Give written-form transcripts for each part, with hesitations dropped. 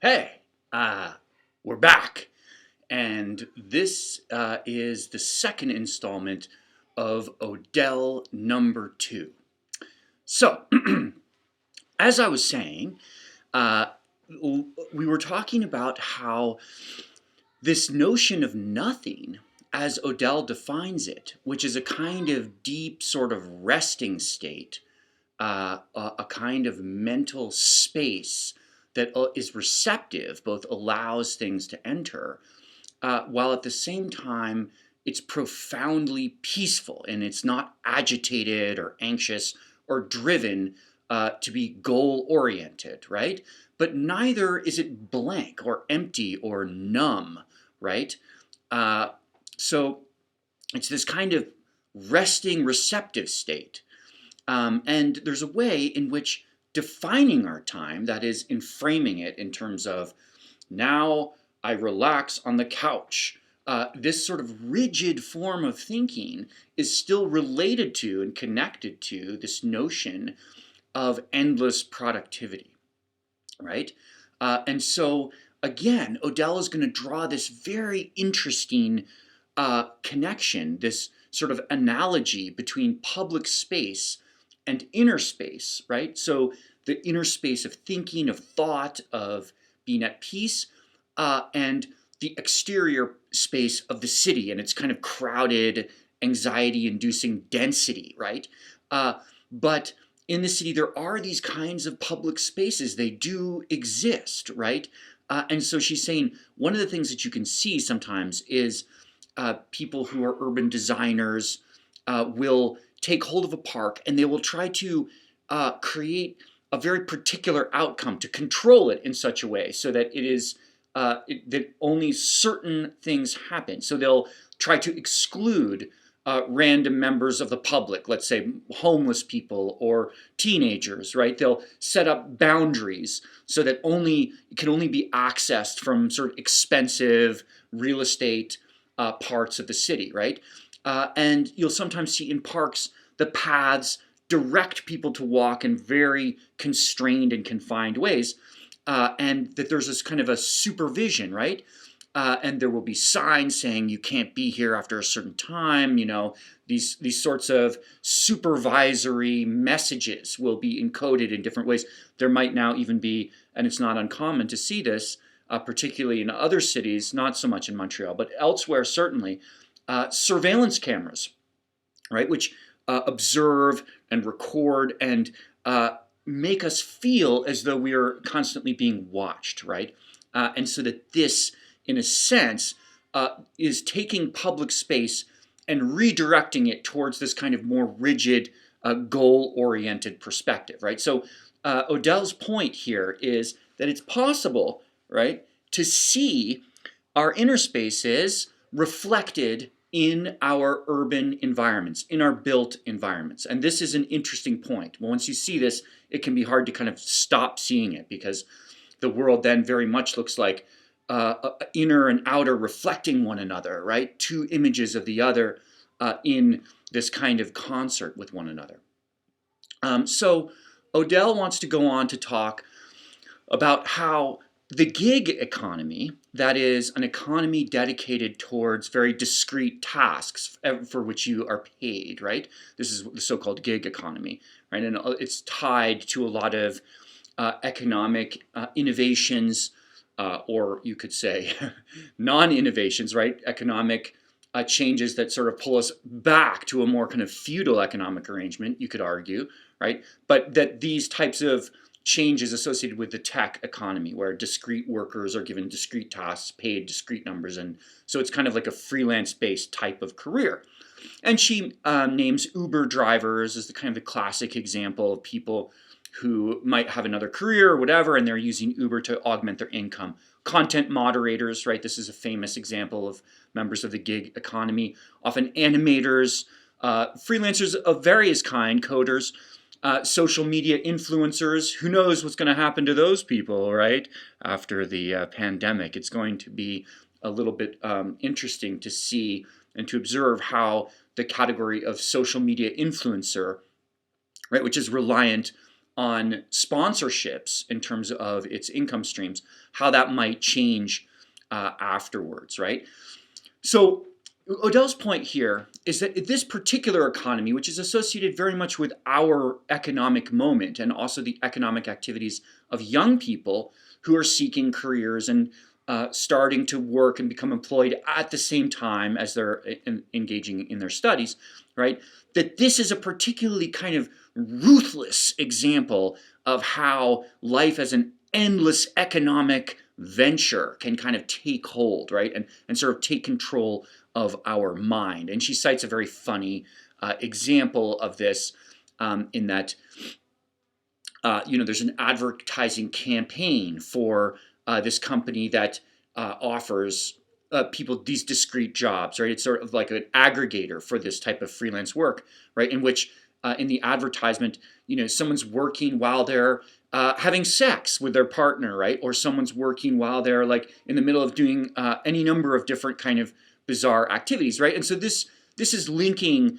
Hey, uh, we're back, and this is the second installment of Odell number two. So, as I was saying, uh, we were talking about how this notion of nothing, as Odell defines it, which is a kind of deep sort of resting state, a kind of mental space that is receptive, both allows things to enter, while at the same time it's profoundly peaceful and it's not agitated or anxious or driven to be goal oriented, right? But neither is it blank or empty or numb, right? Uh, so it's this kind of resting receptive state. And there's a way in which defining our time, that is, in framing it in terms of now I relax on the couch, this sort of rigid form of thinking is still related to and connected to this notion of endless productivity, right? And so, again, Odell is going to draw this very interesting connection, this sort of analogy between public space and inner space, right? So the inner space of thinking, of thought, of being at peace, and the exterior space of the city and its kind of crowded, anxiety-inducing density, right? But in the city, there are these kinds of public spaces. They do exist, right? And so she's saying one of the things that you can see sometimes is people who are urban designers will take hold of a park and they will try to create a very particular outcome to control it in such a way so that it is that only certain things happen. So they'll try to exclude random members of the public, let's say homeless people or teenagers, right? They'll set up boundaries so that it can only be accessed from sort of expensive real estate parts of the city, right? And you'll sometimes see in parks the paths direct people to walk in very constrained and confined ways, and that there's this kind of a supervision, right? And there will be signs saying you can't be here after a certain time. You know, these sorts of supervisory messages will be encoded in different ways. There might now even be, and it's not uncommon to see this, particularly in other cities, not so much in Montreal, but elsewhere certainly, surveillance cameras, right, which observe and record and make us feel as though we are constantly being watched, right? And so that this, in a sense, is taking public space and redirecting it towards this kind of more rigid, goal-oriented perspective, right? So Odell's point here is that it's possible, right, to see our inner spaces reflected in our urban environments, in our built environments. And this is an interesting point. Once you see this, it can be hard to kind of stop seeing it because the world then very much looks like inner and outer reflecting one another, right? Two images of the other in this kind of concert with one another. So Odell wants to go on to talk about how the gig economy, that is an economy dedicated towards very discrete tasks for which you are paid, right? This is the so-called gig economy, right? And it's tied to a lot of economic innovations, or you could say non-innovations, right? Economic changes that sort of pull us back to a more kind of feudal economic arrangement, you could argue, right? But that these types of changes associated with the tech economy where discrete workers are given discrete tasks, paid discrete numbers, and so it's kind of like a freelance-based type of career. And she names Uber drivers as the kind of the classic example of people who might have another career or whatever, and they're using Uber to augment their income. Content moderators, right? This is a famous example of members of the gig economy. Often animators, freelancers of various kind, coders, social media influencers. Who knows what's going to happen to those people, right? After the pandemic, it's going to be a little bit interesting to see and to observe how the category of social media influencer, right, which is reliant on sponsorships in terms of its income streams, how that might change afterwards, right? So Odell's point here is that this particular economy, which is associated very much with our economic moment and also the economic activities of young people who are seeking careers and starting to work and become employed at the same time as they're engaging in their studies, right? That this is a particularly kind of ruthless example of how life as an endless economic venture can kind of take hold, right? And sort of take control of our mind. And she cites a very funny example of this in that, there's an advertising campaign for this company that offers people these discrete jobs, right? It's sort of like an aggregator for this type of freelance work, right? In which, in the advertisement, someone's working while they're having sex with their partner, right? Or someone's working while they're like in the middle of doing any number of different kind of bizarre activities, right? And so this is linking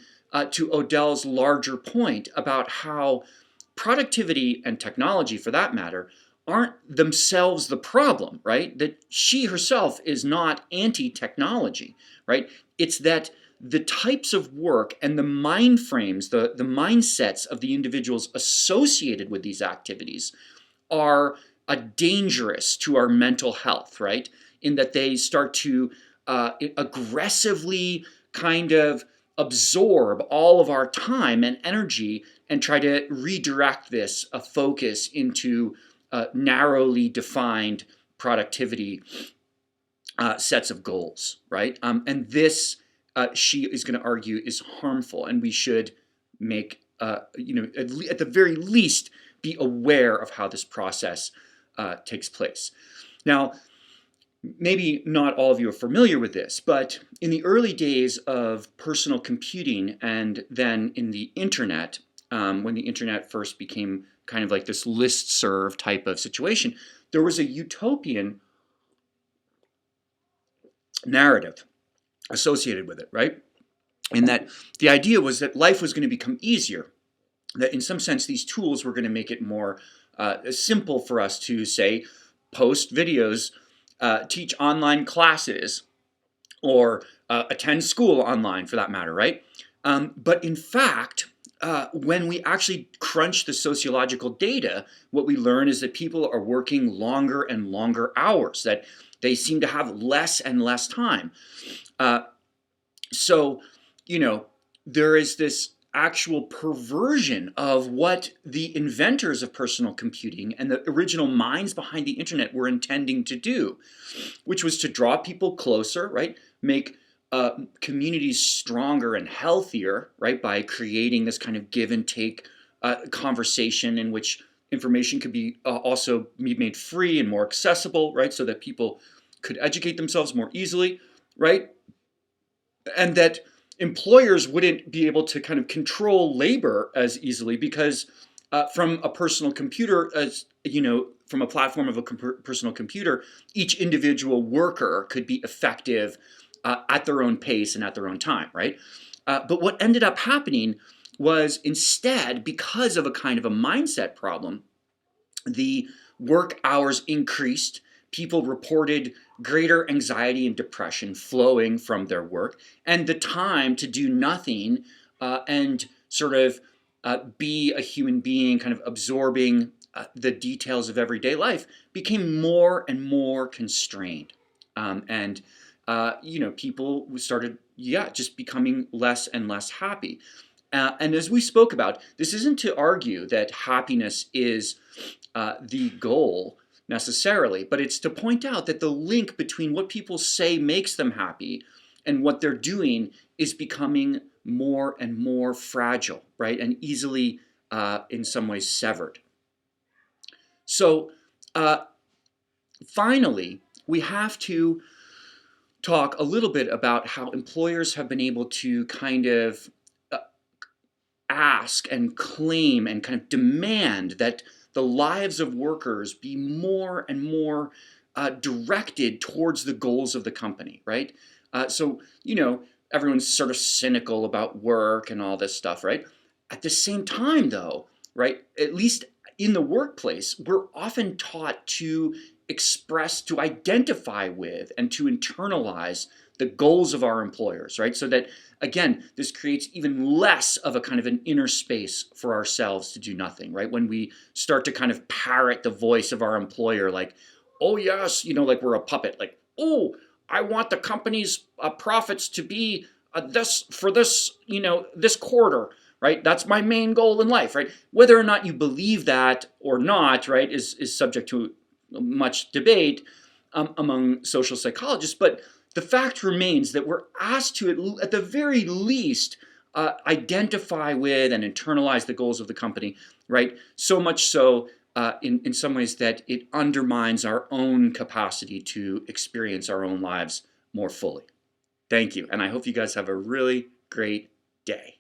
to Odell's larger point about how productivity and technology, for that matter, aren't themselves the problem, right? That she herself is not anti-technology, right? It's that the types of work and the mind frames, the mindsets of the individuals associated with these activities are dangerous to our mental health, right? In that they start to aggressively kind of absorb all of our time and energy and try to redirect this focus into narrowly defined productivity sets of goals, right? And this, she is going to argue, is harmful, and we should make, at the very least, be aware of how this process takes place. Now, maybe not all of you are familiar with this, but in the early days of personal computing and then in the internet, when the internet first became kind of like this listserv type of situation, there was a utopian narrative associated with it, right? And that the idea was that life was going to become easier, that in some sense these tools were going to make it more simple for us to, say, post videos, teach online classes, or attend school online for that matter, right? But in fact, when we actually crunch the sociological data, what we learn is that people are working longer and longer hours, that they seem to have less and less time. So, there is this actual perversion of what the inventors of personal computing and the original minds behind the internet were intending to do, which was to draw people closer, right? Make communities stronger and healthier, right? By creating this kind of give and take conversation in which information could be also be made free and more accessible, right? So that people could educate themselves more easily, right? And that employers wouldn't be able to kind of control labor as easily because from a personal computer, from a platform of a personal computer, each individual worker could be effective at their own pace and at their own time, right? But what ended up happening was instead, because of a kind of a mindset problem, the work hours increased. People reported greater anxiety and depression flowing from their work, and the time to do nothing and sort of be a human being, kind of absorbing the details of everyday life, became more and more constrained. And people started, just becoming less and less happy. And as we spoke about, this isn't to argue that happiness is the goal necessarily, but it's to point out that the link between what people say makes them happy and what they're doing is becoming more and more fragile, right? And easily, in some ways, severed. So, finally, we have to talk a little bit about how employers have been able to kind of ask and claim and kind of demand that the lives of workers be more and more directed towards the goals of the company, right? So, everyone's sort of cynical about work and all this stuff, right? At the same time, though, right, at least in the workplace, we're often taught to express, to identify with, and to internalize the goals of our employers, right? So that, again, this creates even less of a kind of an inner space for ourselves to do nothing, right? When we start to kind of parrot the voice of our employer, like, oh yes, like we're a puppet, like, oh, I want the company's profits to be this for this, this quarter, right? That's my main goal in life, right? Whether or not you believe that or not, right, is subject to much debate among social psychologists. But the fact remains that we're asked to, at the very least, identify with and internalize the goals of the company, right? So much so, in some ways, that it undermines our own capacity to experience our own lives more fully. Thank you, and I hope you guys have a really great day.